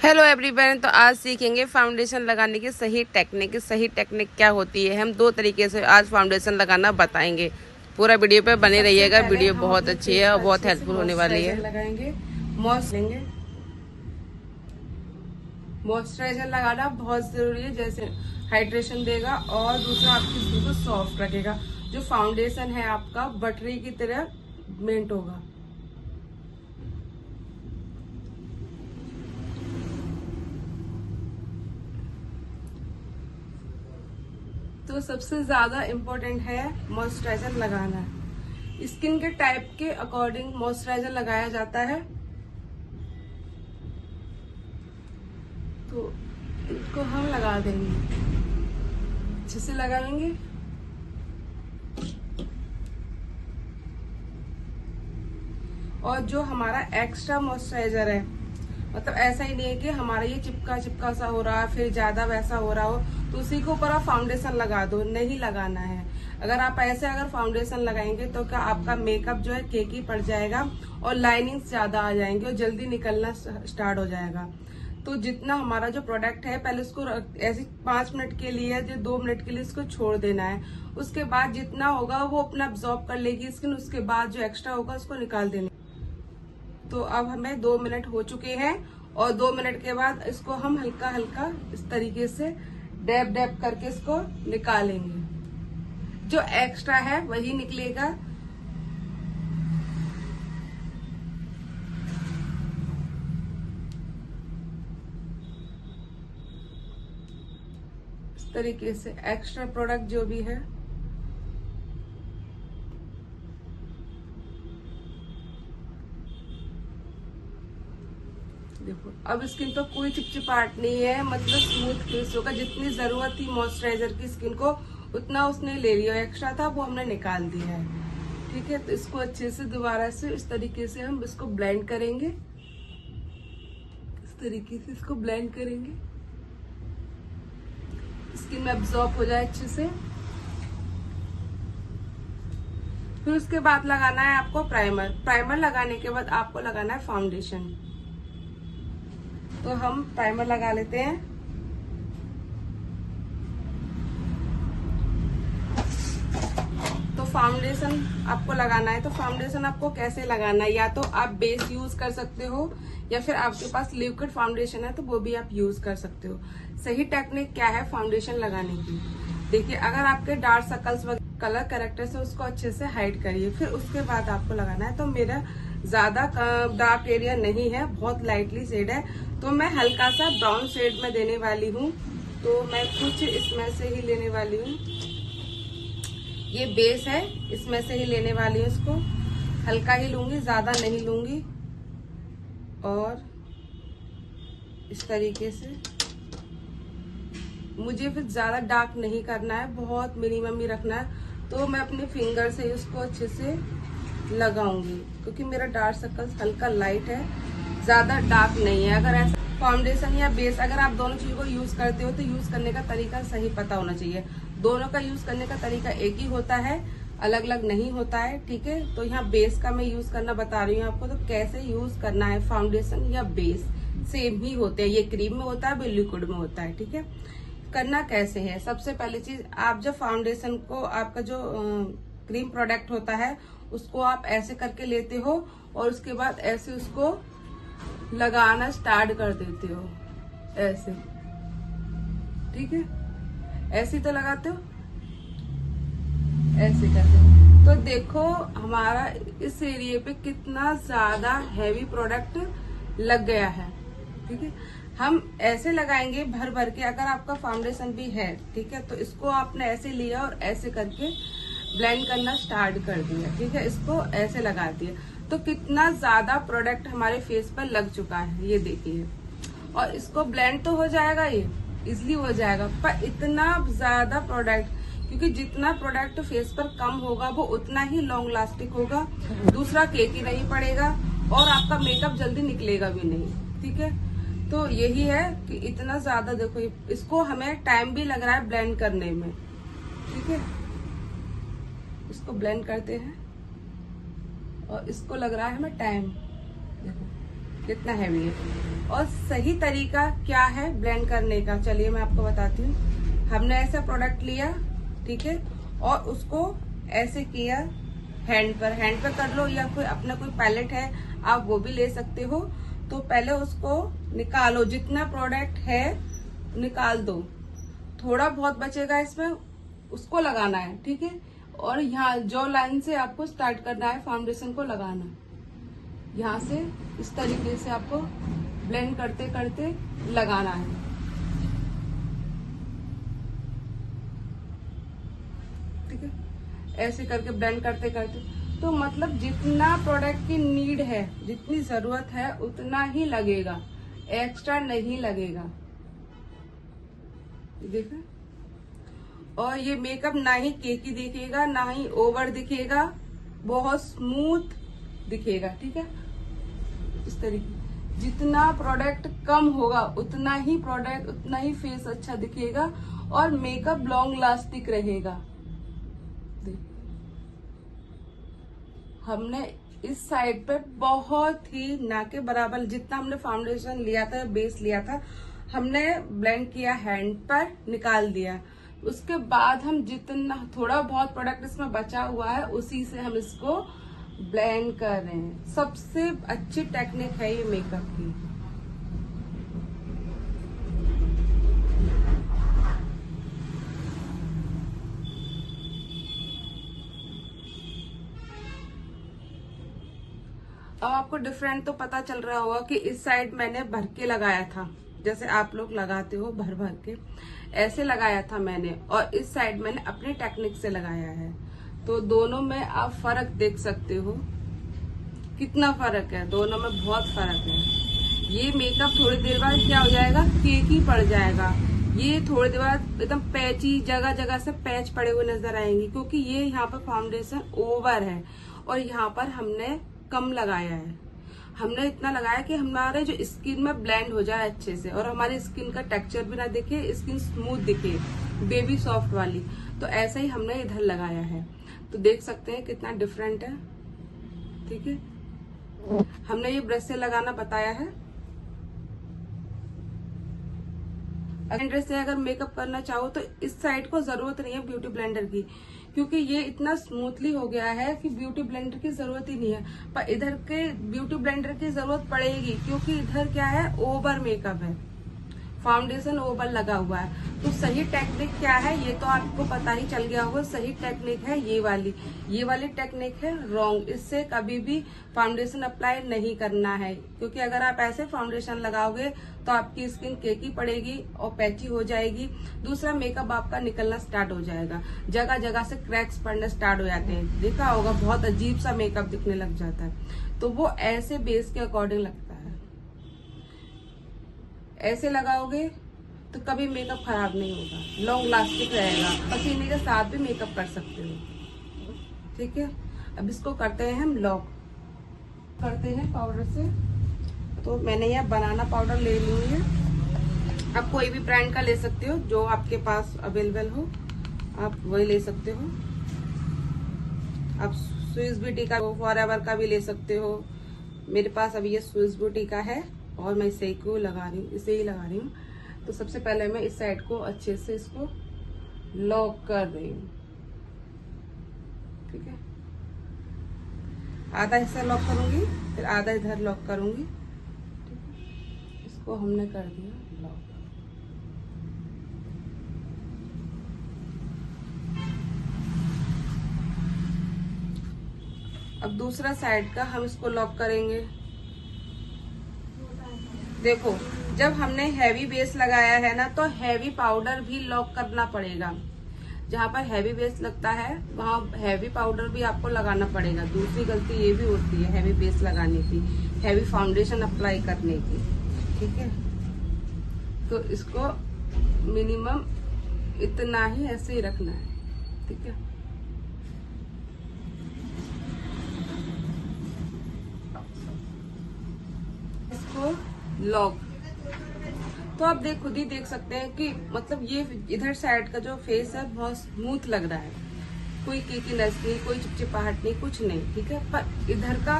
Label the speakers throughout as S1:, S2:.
S1: Hello everyone. तो आज सीखेंगे फाउंडेशन लगाने की सही टेक्निक। सही टेक्निक क्या होती है, हम दो तरीके से आज फाउंडेशन लगाना बताएंगे। पूरा वीडियो पे बने रहिएगा, वीडियो बहुत अच्छी है और बहुत हेल्पफुल होने वाली है।
S2: लगाएंगे मॉइस्चराइजर लगाना बहुत जरूरी है, जैसे हाइड्रेशन देगा और दूसरा आपकी स्किन को सॉफ्ट रखेगा। जो फाउंडेशन है आपका बटरी की तरह मेंट होगा। तो सबसे ज्यादा इम्पोर्टेंट है मॉइस्चराइजर लगाना। स्किन के टाइप के अकॉर्डिंग मॉइस्चराइजर लगाया जाता है। तो इसको हम लगा देंगे, अच्छे से लगाएंगे। और जो हमारा एक्स्ट्रा मॉइस्चराइजर है, मतलब ऐसा ही नहीं है कि हमारा ये चिपका चिपका सा हो रहा है फिर ज्यादा वैसा हो रहा हो तो उसी के ऊपर आप फाउंडेशन लगा दो, नहीं लगाना है। अगर आप ऐसे फाउंडेशन लगाएंगे तो क्या आपका मेकअप जो है केकी पड़ जाएगा और लाइनिंग्स ज्यादा आ जाएंगे और जल्दी निकलना स्टार्ट हो जाएगा। तो जितना हमारा जो प्रोडक्ट है पहले उसको ऐसे 5 मिनट के लिए या 2 मिनट के लिए इसको छोड़ देना है। उसके बाद जितना होगा वो अपना अब्सॉर्ब कर लेगी स्किन, उसके बाद जो एक्स्ट्रा होगा उसको निकाल देना। तो अब हमें 2 मिनट हो चुके हैं और 2 मिनट के बाद इसको हम हल्का हल्का इस तरीके से डैब डैब करके इसको निकालेंगे। जो एक्स्ट्रा है वही निकलेगा। इस तरीके से एक्स्ट्रा प्रोडक्ट जो भी है देखो, अब स्किन पर कोई चिपचिपाहट नहीं है, मतलब स्मूथ फेस होगा। जितनी जरूरत थी मॉइस्चराइजर की स्किन को उतना उसने ले लिया, एक्स्ट्रा था वो हमने निकाल दिया है। ठीक है, तो इसको अच्छे से दोबारा से इस तरीके से हम इसको ब्लेंड करेंगे। इस तरीके से इसको ब्लेंड करेंगे, स्किन में अब्सॉर्ब हो जाए अच्छे से। फिर उसके बाद लगाना है आपको प्राइमर। प्राइमर लगाने के बाद आपको लगाना है फाउंडेशन। तो हम प्राइमर लगा लेते हैं। तो फाउंडेशन आपको लगाना है, तो फाउंडेशन आपको कैसे लगाना है, या तो आप बेस यूज कर सकते हो या फिर आपके पास लिक्विड फाउंडेशन है तो वो भी आप यूज कर सकते हो। सही टेक्निक क्या है फाउंडेशन लगाने की, देखिए अगर आपके डार्क सर्कल्स कलर करेक्टर से उसको अच्छे से हाइड करिए, फिर उसके बाद आपको लगाना है। तो मेरा ज्यादा डार्क एरिया नहीं है, बहुत लाइटली शेड है, तो मैं हल्का सा ब्राउन शेड में देने वाली हूँ। तो मैं कुछ इसमें से ही लेने वाली हूँ, ये बेस है इसमें से ही लेने वाली हूँ। इसको हल्का ही लूंगी, ज्यादा नहीं लूंगी। और इस तरीके से मुझे फिर ज्यादा डार्क नहीं करना है, बहुत मिनिमम ही रखना है। तो मैं अपने फिंगर से उसको अच्छे से लगाऊंगी, क्योंकि मेरा डार्क सर्कल्स हल्का लाइट है, ज्यादा डार्क नहीं है। अगर ऐसा फाउंडेशन या बेस अगर आप दोनों चीजों को यूज करते हो तो यूज करने का तरीका सही पता होना चाहिए। दोनों का यूज करने का तरीका एक ही होता है, अलग अलग नहीं होता है। ठीक है, तो यहाँ बेस का मैं यूज करना बता रही हूँ आपको। तो कैसे यूज करना है, फाउंडेशन या बेस सेम ही होते हैं, ये क्रीम में होता है, लिक्विड में होता है। ठीक है, करना कैसे है, सबसे पहली चीज आप जब फाउंडेशन को, आपका जो क्रीम प्रोडक्ट होता है उसको आप ऐसे करके लेते हो और उसके बाद ऐसे उसको लगाना स्टार्ट कर देते हो, ऐसे। ठीक है, ऐसे तो लगाते हो, ऐसे करते हो। तो देखो हमारा इस एरिया पे कितना ज्यादा हैवी प्रोडक्ट लग गया है। ठीक है, हम ऐसे लगाएंगे भर भर के। अगर आपका फाउंडेशन भी है, ठीक है, तो इसको आपने ऐसे लिया और ऐसे करके ब्लेंड करना स्टार्ट कर दिया। ठीक है, इसको ऐसे लगा दिया तो कितना ज्यादा प्रोडक्ट हमारे फेस पर लग चुका है, ये देखिए। और इसको ब्लेंड तो हो जाएगा, ये इजिली हो जाएगा, पर इतना ज्यादा प्रोडक्ट, क्योंकि जितना प्रोडक्ट फेस पर कम होगा वो उतना ही लॉन्ग लास्टिक होगा, दूसरा केकी नहीं पड़ेगा और आपका मेकअप जल्दी निकलेगा भी नहीं। ठीक है, तो यही है कि इतना ज्यादा देखो, इसको हमें टाइम भी लग रहा है ब्लेंड करने में। ठीक है, इसको ब्लेंड करते हैं और इसको लग रहा है हमें टाइम। देखो कितना हैवी है। और सही तरीका क्या है ब्लेंड करने का, चलिए मैं आपको बताती हूँ। हमने ऐसा प्रोडक्ट लिया, ठीक है, और उसको ऐसे किया हैंड पर कर लो, या कोई अपना कोई पैलेट है आप वो भी ले सकते हो। तो पहले उसको निकालो, जितना प्रोडक्ट है निकाल दो, थोड़ा बहुत बचेगा इसमें, उसको लगाना है, ठीक है। और यहाँ जो लाइन से आपको स्टार्ट करना है फाउंडेशन को लगाना, यहाँ से इस तरीके से आपको ब्लेंड करते करते लगाना है, ठीक है। ऐसे करके ब्लेंड करते करते, तो मतलब जितना प्रोडक्ट की नीड है, जितनी जरूरत है उतना ही लगेगा, एक्स्ट्रा नहीं लगेगा, देखा। और ये मेकअप ना ही केकी दिखेगा, ना ही ओवर दिखेगा, बहुत स्मूथ दिखेगा, ठीक है। इस तरीके जितना प्रोडक्ट कम होगा उतना ही प्रोडक्ट, उतना ही फेस अच्छा दिखेगा और मेकअप लॉन्ग लास्टिक रहेगा। हमने इस साइड पे बहुत ही ना के बराबर, जितना हमने फाउंडेशन लिया था, बेस लिया था, हमने ब्लेंड किया हैंड पर, निकाल दिया। उसके बाद हम जितना थोड़ा बहुत प्रोडक्ट इसमें बचा हुआ है उसी से हम इसको ब्लेंड कर रहे हैं। सबसे अच्छी टेक्निक है ये मेकअप की। अब आपको डिफरेंट तो पता चल रहा होगा कि इस साइड मैंने भर के लगाया था, जैसे आप लोग लगाते हो भर भर के, ऐसे लगाया था मैंने, और इस साइड मैंने अपनी टेक्निक से लगाया है। तो दोनों में आप फर्क देख सकते हो, कितना फर्क है, दोनों में बहुत फर्क है। ये मेकअप थोड़ी देर बाद क्या हो जाएगा, केकी पड़ जाएगा। ये थोड़ी देर बाद एकदम पैची, जगह जगह से पैच पड़े हुए नजर आएंगे, क्योंकि ये यहाँ पर फाउंडेशन ओवर है और यहाँ पर हमने कम लगाया है। हमने इतना लगाया कि हमारे जो स्किन में ब्लेंड हो जाए अच्छे से, और हमारी स्किन का टेक्सचर भी ना दिखे, स्किन स्मूथ दिखे, बेबी सॉफ्ट वाली। तो ऐसा ही हमने इधर लगाया है, तो देख सकते हैं कितना डिफरेंट है, ठीक है। हमने ये ब्रश से लगाना बताया है। ब्लेंडर से अगर मेकअप करना चाहो तो इस साइड को जरूरत नहीं है ब्यूटी ब्लेंडर की, क्योंकि ये इतना स्मूथली हो गया है कि ब्यूटी ब्लेंडर की जरूरत ही नहीं है। पर इधर के ब्यूटी ब्लेंडर की जरूरत पड़ेगी, क्योंकि इधर क्या है, ओवर मेकअप है, फाउंडेशन ओवर लगा हुआ है। तो सही टेक्निक क्या है ये तो आपको पता ही चल गया होगा। सही टेक्निक है ये वाली टेक्निक है रॉन्ग। इससे कभी भी फाउंडेशन अप्लाई नहीं करना है, क्योंकि अगर आप ऐसे फाउंडेशन लगाओगे तो आपकी स्किन केकी पड़ेगी और पैची हो जाएगी। दूसरा, मेकअप आपका निकलना स्टार्ट हो जाएगा, जगह जगह से क्रैक्स पड़ने स्टार्ट हो जाते हैं, देखा होगा, बहुत अजीब सा मेकअप दिखने लग जाता है। तो वो ऐसे बेस के अकॉर्डिंग लगता है। ऐसे लगाओगे तो कभी मेकअप खराब नहीं होगा, लॉन्ग लास्टिक रहेगा, पसीने के साथ भी मेकअप कर सकते हो, ठीक है। अब इसको करते हैं हम लॉक, करते हैं पाउडर से। तो मैंने यह बनाना पाउडर ले ली है, आप कोई भी ब्रांड का ले सकते हो, जो आपके पास अवेलेबल हो आप वही ले सकते हो। आप स्विस ब्यूटी का, फॉरएवर का भी ले सकते हो। मेरे पास अभी ये स्विस ब्यूटी का है और मैं इसे ही लगा रही हूँ। तो सबसे पहले मैं इस साइड को अच्छे से इसको लॉक कर रही हूँ, ठीक है। आधा हिस्सा लॉक करूंगी, फिर आधा इधर लॉक करूंगी, ठीक है। इसको हमने कर दिया लॉक। अब दूसरा साइड का हम इसको लॉक करेंगे। देखो, जब हमने हैवी बेस लगाया है ना, तो हैवी पाउडर भी लॉक करना पड़ेगा। जहाँ पर हैवी बेस लगता है वहाँ हैवी पाउडर भी आपको लगाना पड़ेगा। दूसरी गलती ये भी होती है हैवी बेस लगाने की, हैवी फाउंडेशन अप्लाई करने की, ठीक है। तो इसको मिनिमम इतना ही ऐसे ही रखना है, ठीक है। इसको लॉक, तो आप खुद ही देख सकते हैं कि मतलब ये इधर साइड का जो फेस है बहुत स्मूथ लग रहा है, कोई कीकीनेस नहीं, कोई चिपचिपाहट नहीं, कुछ नहीं, ठीक है। पर इधर का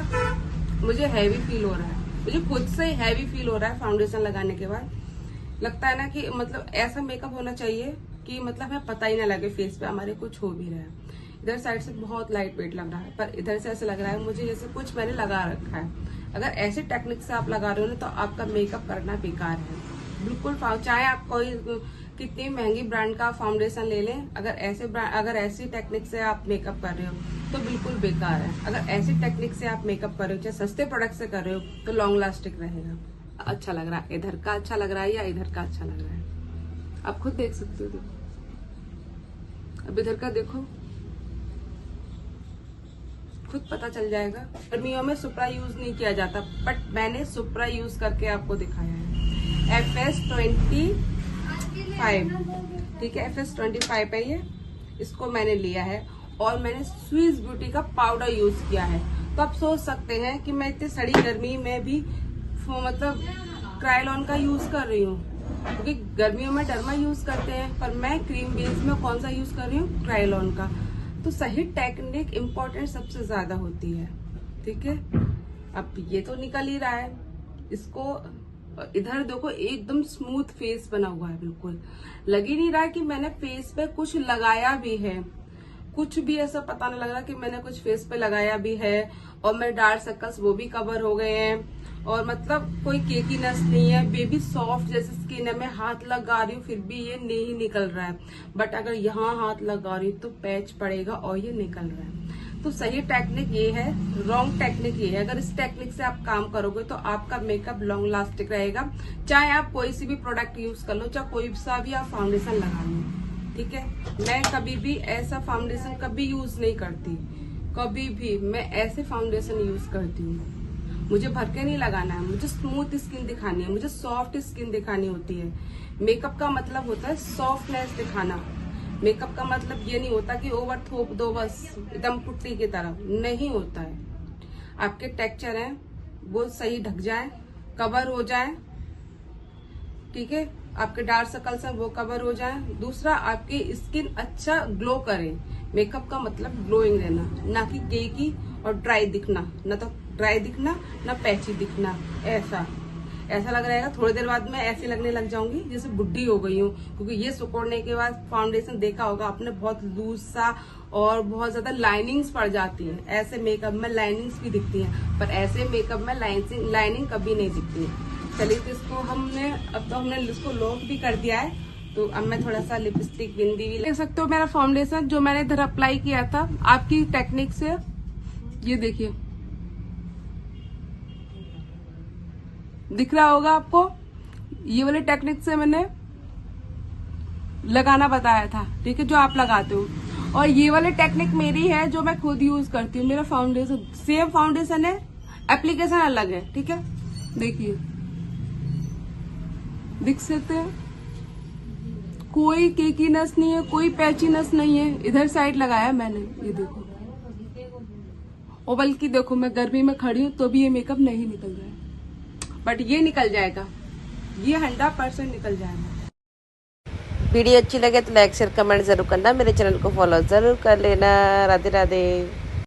S2: मुझे हैवी फील हो रहा है, मुझे खुद से हैवी फील हो रहा है फाउंडेशन लगाने के बाद। लगता है ना कि मतलब ऐसा मेकअप होना चाहिए कि मतलब हमें पता ही ना लगे फेस पे हमारे कुछ हो भी रहा है। इधर साइड से बहुत लाइट वेट लग रहा है, पर इधर से ऐसे लग रहा है मुझे जैसे कुछ मैंने लगा रखा है। अगर ऐसे टेक्निक से आप लगा रहे हो ना तो आपका मेकअप करना बेकार है बिल्कुल। चाहे आप कोई कितनी महंगी ब्रांड का फाउंडेशन ले लें, अगर ऐसी टेक्निक से आप मेकअप कर रहे हो तो बिल्कुल बेकार है। अगर ऐसी टेक्निक से आप मेकअप कर रहे हो, चाहे सस्ते प्रोडक्ट से कर रहे हो, तो लॉन्ग लास्टिक रहेगा। अच्छा लग रहा है, इधर का अच्छा लग रहा है या इधर का अच्छा लग रहा है, आप खुद देख सकते हो। देखो अब इधर का देखो, खुद पता चल जाएगा। गर्मियों में सुप्रा यूज नहीं किया जाता, बट मैंने सुप्रा यूज करके आपको दिखाया है। FS25, ठीक है, FS25 है ये, इसको मैंने लिया है और मैंने स्विस ब्यूटी का पाउडर यूज किया है। तो आप सोच सकते हैं कि मैं इतनी सड़ी गर्मी में भी मतलब क्रायोलॉन का यूज कर रही हूँ, क्योंकि गर्मियों में डर्मा यूज करते हैं, पर मैं क्रीम बेस में कौन सा यूज कर रही हूँ, क्रायोलॉन का। तो सही टेक्निक इम्पोर्टेंट सबसे ज्यादा होती है, ठीक है। अब ये तो निकल ही रहा है, इसको इधर देखो एकदम स्मूथ फेस बना हुआ है, बिल्कुल लग ही नहीं रहा है कि मैंने फेस पे कुछ लगाया भी है। कुछ भी ऐसा पता नहीं लग रहा कि मैंने कुछ फेस पे लगाया भी है। और मेरे डार्क सर्कल्स वो भी कवर हो गए हैं, और मतलब कोई केकीनेस नहीं है, बेबी सॉफ्ट जैसे स्किन है। मैं हाथ लगा रही हूँ फिर भी ये नहीं निकल रहा है, बट अगर यहाँ हाथ लगा रही हूँ तो पैच पड़ेगा और ये निकल रहा है। तो सही टेक्निक ये है, रॉन्ग टेक्निक ये है। अगर इस टेक्निक से आप काम करोगे तो आपका मेकअप लॉन्ग लास्टिक रहेगा। चाहे आप कोई सी भी प्रोडक्ट यूज कर लो, चाहे कोई सा भी आप फाउंडेशन लगा लो, ठीक है। मैं कभी भी ऐसा फाउंडेशन कभी यूज नहीं करती, कभी भी मैं ऐसे फाउंडेशन यूज करती हूँ। मुझे भर के नहीं लगाना है, मुझे स्मूथ स्किन दिखानी है, मुझे सॉफ्ट स्किन दिखानी होती है। मेकअप का मतलब होता है सॉफ्टनेस दिखाना। मेकअप का मतलब ये नहीं होता कि ओवर थोप दो बस एकदम पुट्टी की तरह, नहीं होता है। आपके टेक्सचर है वो सही ढक जाए, कवर हो जाए, ठीक है। आपके डार्क सर्कल्स हैं वो कवर हो जाए। दूसरा, आपकी स्किन अच्छा ग्लो करे। मेकअप का मतलब ग्लोइंग रहना, ना कि केकी और ड्राई दिखना, ना तो ड्राई दिखना ना पैची दिखना। ऐसा लग रहेगा थोड़ी देर बाद मैं ऐसे लगने लग जाऊंगी जैसे बुढ़ी हो गई हूँ, क्योंकि ये सुकोड़ने के बाद फाउंडेशन देखा होगा आपने, बहुत लूज सा और बहुत ज्यादा लाइनिंग्स पड़ जाती हैं। ऐसे मेकअप में लाइनिंग्स भी दिखती हैं, पर ऐसे मेकअप में लाइनिंग कभी नहीं दिखती है। चलिए, तो इसको हमने इसको लॉक भी कर दिया है। तो अब मैं थोड़ा सा लिपस्टिक बिंदी भी देख सकते हो। मेरा फाउंडेशन जो मैंने इधर अप्लाई किया था आपकी टेक्निक से, ये देखिए दिख रहा होगा आपको। ये वाले टेक्निक से मैंने लगाना बताया था, ठीक है, जो आप लगाते हो। और ये वाली टेक्निक मेरी है जो मैं खुद यूज करती हूँ। मेरा फाउंडेशन सेम फाउंडेशन है, एप्लीकेशन अलग है, ठीक है। देखिए, दिख सकते हैं, कोई केकीनेस नहीं है, कोई पैचीनेस नहीं है। इधर साइड लगाया मैंने, ये देखो। और बल्कि देखो, मैं गर्मी में खड़ी हूँ तो भी ये मेकअप नहीं निकल रहा है, बट ये निकल जाएगा, ये 100% निकल जाएगा।
S1: वीडियो अच्छी लगे तो लाइक शेयर कमेंट जरूर करना, मेरे चैनल को फॉलो जरूर कर लेना। राधे राधे।